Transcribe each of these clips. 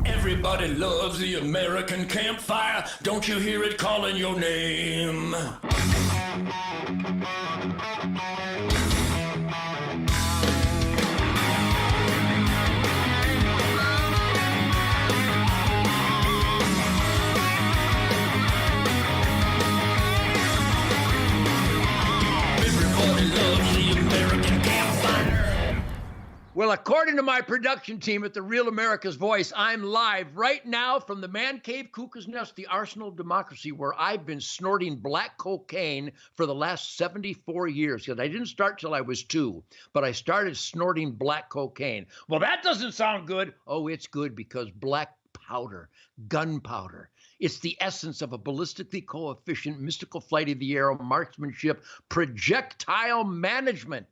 Everybody loves the American campfire. Don't you hear it calling your name? Everybody loves the American campfire. Well, according to my production team at the Real America's Voice, I'm live right now from the Man Cave Cuckoo's Nest, the Arsenal of Democracy, where I've been snorting black cocaine for the last 74 years. Because I didn't start till I was 2, but I started snorting black cocaine. Well, that doesn't sound good. Oh, it's good because black powder, gunpowder. It's the essence of a ballistically coefficient, mystical flight of the arrow, marksmanship, projectile management.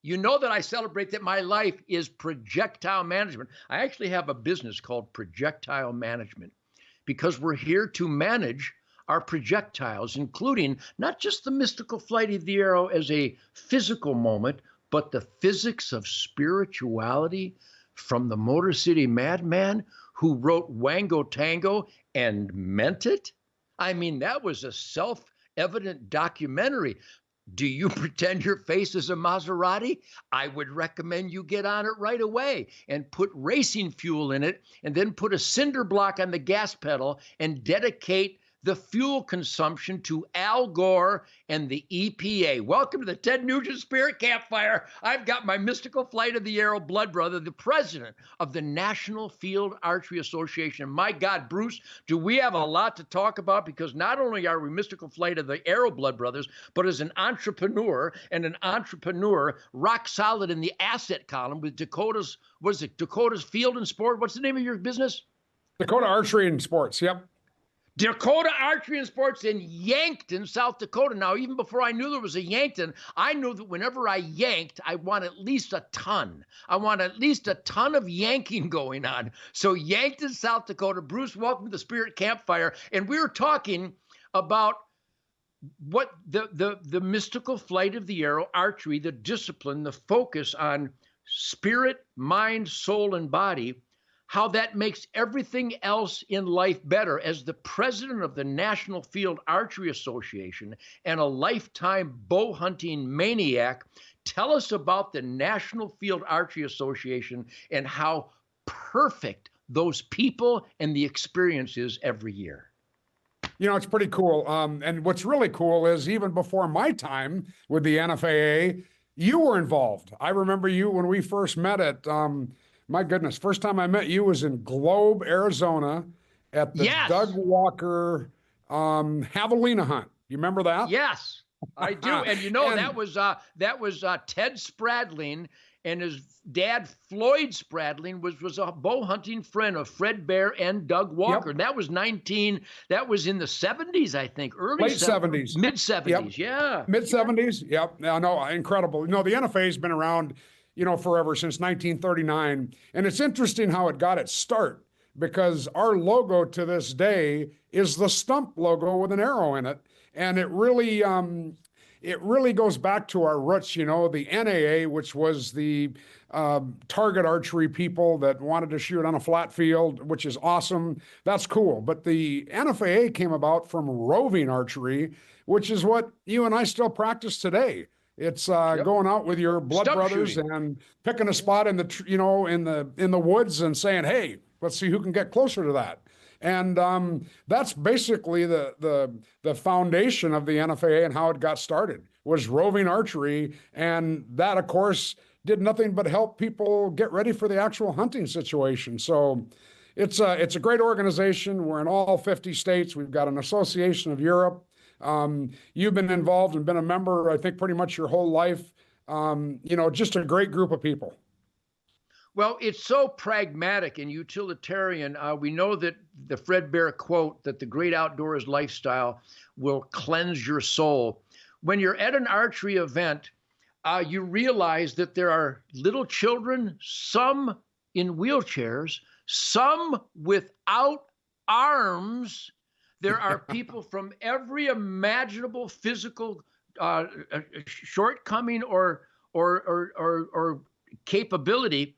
You know that I celebrate that my life is projectile management. I actually have a business called Projectile Management because we're here to manage our projectiles, including not just the mystical flight of the arrow as a physical moment, but the physics of spirituality from the Motor City Madman who wrote Wango Tango and meant it. I mean, that was a self-evident documentary. Do you pretend your face is a Maserati? I would recommend you get on it right away and put racing fuel in it and then put a cinder block on the gas pedal and dedicate the fuel consumption to Al Gore and the EPA. Welcome to the Ted Nugent Spirit Campfire. I've got my mystical flight of the arrow blood brother, the president of the National Field Archery Association. My God, Bruce, do we have a lot to talk about? Because not only are we mystical flight of the arrow blood brothers, but as an entrepreneur rock solid in the asset column with Dakota's, what is it, Dakota's Field and Sport? What's the name of your business? Dakota Archery and Sports, yep. Dakota Archery and Sports in Yankton, South Dakota. Now, even before I knew there was a Yankton, I knew that whenever I yanked, I want at least a ton. I want at least a ton of yanking going on. So Yankton, South Dakota. Bruce, welcome to the Spirit Campfire. And we were talking about what the mystical flight of the arrow, archery, the discipline, the focus on spirit, mind, soul, and body, how that makes everything else in life better. As the president of the National Field Archery Association and a lifetime bow hunting maniac, tell us about the National Field Archery Association and how perfect those people and the experience is every year. You know, it's pretty cool. And what's really cool is even before my time with the NFAA, you were involved. I remember you when we first met at, my goodness, first time I met you was in Globe, Arizona at the Doug Walker javelina hunt. You remember that? Yes, I do. And you know, that was Ted Spradling and his dad, Floyd Spradling, was a bow hunting friend of Fred Bear and Doug Walker. Yep. That was in the 70s, I think, late 70s. Mid 70s, yep. Yeah. Mid 70s, yep. No, incredible. You know, the NFA has been around, you know, forever, since 1939. And it's interesting how it got its start, because our logo to this day is the stump logo with an arrow in it. And it really goes back to our roots, you know, the NAA, which was the target archery people that wanted to shoot on a flat field, which is awesome. That's cool. But the NFAA came about from roving archery, which is what you and I still practice today. It's going out with your blood brothers shooting and picking a spot in the, you know, in the woods and saying, hey, let's see who can get closer to that. And that's basically the foundation of the NFAA and how it got started, was roving archery. And that, of course, did nothing but help people get ready for the actual hunting situation. So it's a great organization. We're in all 50 states. We've got an association of Europe. You've been involved and been a member, I think, pretty much your whole life. You know, just a great group of people. Well, it's so pragmatic and utilitarian. We know that the Fred Bear quote that the great outdoors lifestyle will cleanse your soul. When you're at an archery event, you realize that there are little children, some in wheelchairs, some without arms. There are people from every imaginable physical shortcoming or capability,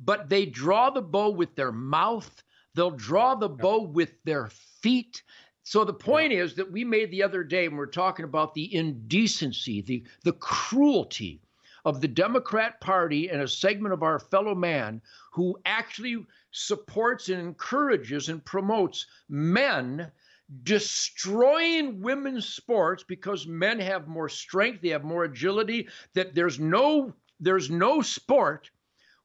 but they draw the bow with their mouth, They'll draw the bow with their feet. So the point is that we made the other day when we're talking about the indecency, the cruelty of the Democrat Party and a segment of our fellow man who actually supports and encourages and promotes men destroying women's sports because men have more strength, they have more agility, that there's no sport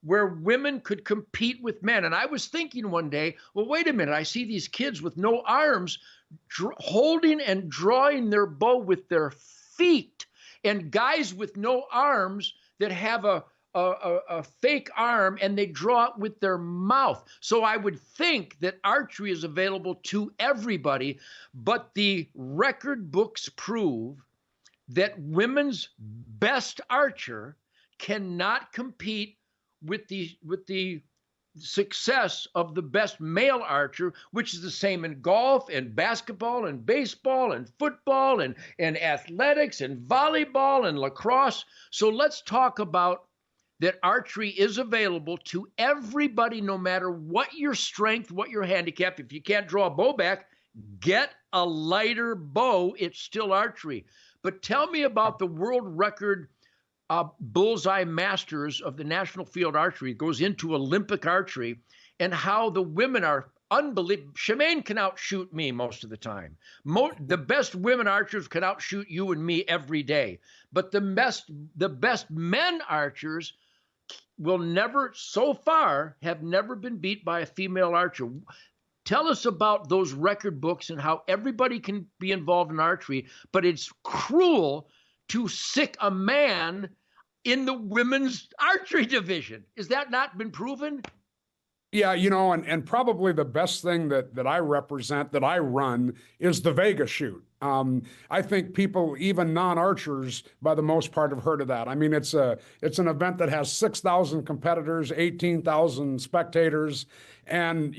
where women could compete with men. And I was thinking one day, well, wait a minute, I see these kids with no arms holding and drawing their bow with their feet, and guys with no arms that have a fake arm and they draw it with their mouth. So I would think that archery is available to everybody, but the record books prove that women's best archer cannot compete with the success of the best male archer, which is the same in golf and basketball and baseball and football and athletics and volleyball and lacrosse. So let's talk about that archery is available to everybody, no matter what your strength, what your handicap. If you can't draw a bow back, get a lighter bow. It's still archery. But tell me about the world record bullseye masters of the National Field Archery. It goes into Olympic archery, and how the women are unbelievable. Shemaine can outshoot me most of the time. The best women archers can outshoot you and me every day. But the best men archers will never, so far, have never been beat by a female archer. Tell us about those record books and how everybody can be involved in archery, but it's cruel to sick a man in the women's archery division. Is that not been proven? Yeah, and probably the best thing that I represent, that I run, is the Vega shoot. I think people, even non-archers, by the most part, have heard of that. I mean, it's an event that has 6,000 competitors, 18,000 spectators. And,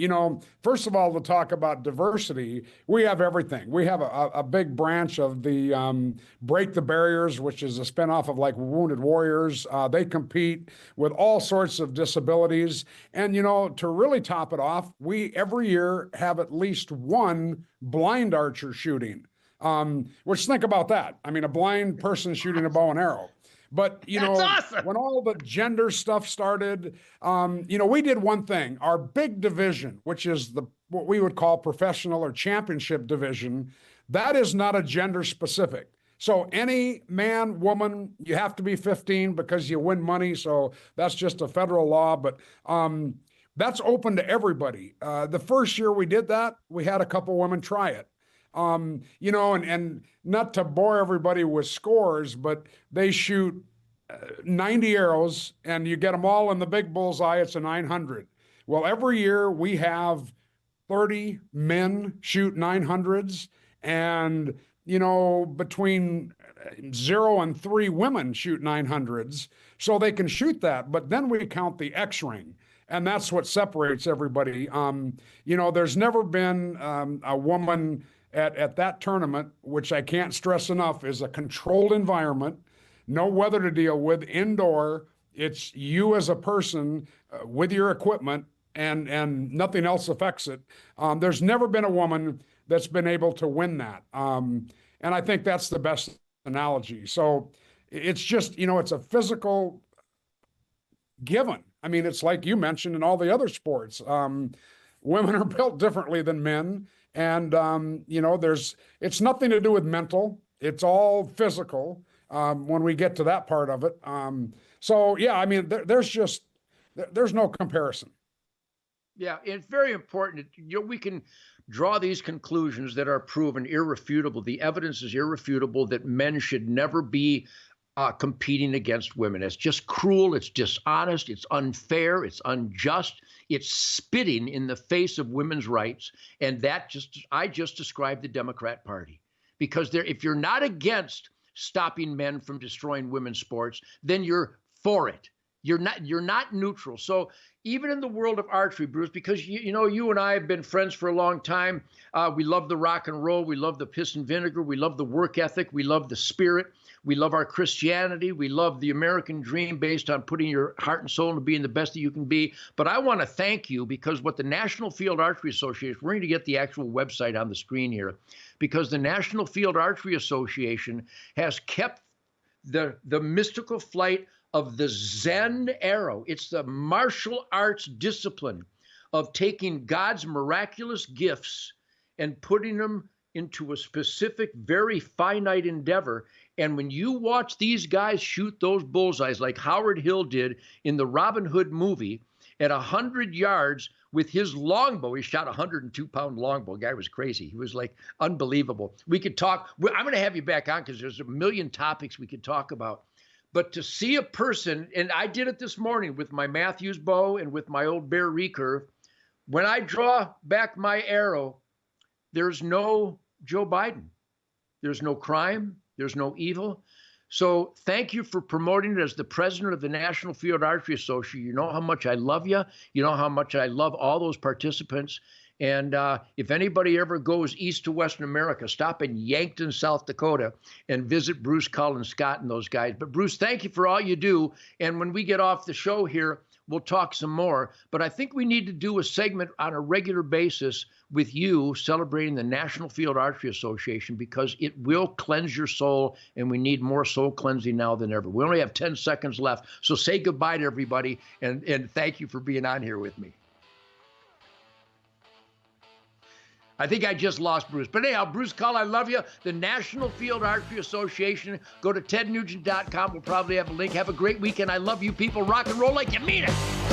first of all, to talk about diversity, we have everything. We have a big branch of the Break the Barriers, which is a spinoff of like Wounded Warriors. They compete with all sorts of disabilities. And, to really top it off, we every year have at least one blind archer shooting. Which, think about that. I mean, a blind person shooting a bow and arrow. But, awesome. When all the gender stuff started, we did one thing. Our big division, which is what we would call professional or championship division, that is not a gender specific. So any man, woman, you have to be 15 because you win money. So that's just a federal law. But that's open to everybody. The first year we did that, we had a couple women try it. And not to bore everybody with scores, but they shoot 90 arrows and you get them all in the big bullseye, it's a 900. Well, every year we have 30 men shoot 900s and, between 0 and 3 women shoot 900s. So they can shoot that, but then we count the X-ring. And that's what separates everybody. There's never been a woman at that tournament, which I can't stress enough, is a controlled environment, no weather to deal with, indoor. It's you as a person with your equipment, and nothing else affects it. There's never been a woman that's been able to win that. And I think that's the best analogy. So it's just, it's a physical given. I mean, it's like you mentioned in all the other sports. Women are built differently than men. And, it's nothing to do with mental. It's all physical when we get to that part of it. There's no comparison. Yeah, it's very important. We can draw these conclusions that are proven irrefutable. The evidence is irrefutable that men should never be competing against women. It's just cruel, it's dishonest, it's unfair, it's unjust, it's spitting in the face of women's rights. And I just described the Democrat Party. Because if you're not against stopping men from destroying women's sports, then you're for it. You're not neutral. So even in the world of archery, Bruce, because you and I have been friends for a long time. We love the rock and roll. We love the piss and vinegar. We love the work ethic. We love the spirit. We love our Christianity. We love the American dream based on putting your heart and soul into being the best that you can be. But I want to thank you because what the National Field Archery Association, we're going to get the actual website on the screen here, because the National Field Archery Association has kept the mystical flight of the Zen arrow. It's the martial arts discipline of taking God's miraculous gifts and putting them into a specific, very finite endeavor. And when you watch these guys shoot those bullseyes like Howard Hill did in the Robin Hood movie at 100 yards with his longbow, he shot a 102-pound longbow. The guy was crazy. He was like unbelievable. We could talk. I'm going to have you back on because there's a million topics we could talk about. But to see a person, and I did it this morning with my Mathews bow and with my old Bear recurve, when I draw back my arrow, there's no Joe Biden. There's no crime. There's no evil. So thank you for promoting it as the president of the National Field Archery Association. You know how much I love you. You know how much I love all those participants. And if anybody ever goes east to Western America, stop in Yankton, South Dakota, and visit Bruce, Cullen, Scott, and those guys. But Bruce, thank you for all you do. And when we get off the show here, we'll talk some more. But I think we need to do a segment on a regular basis with you celebrating the National Field Archery Association, because it will cleanse your soul, and we need more soul cleansing now than ever. We only have 10 seconds left. So say goodbye to everybody, and thank you for being on here with me. I think I just lost Bruce. But anyhow, Bruce Cull, I love you. The National Field Archery Association. Go to tednugent.com. We'll probably have a link. Have a great weekend. I love you people. Rock and roll like you mean it.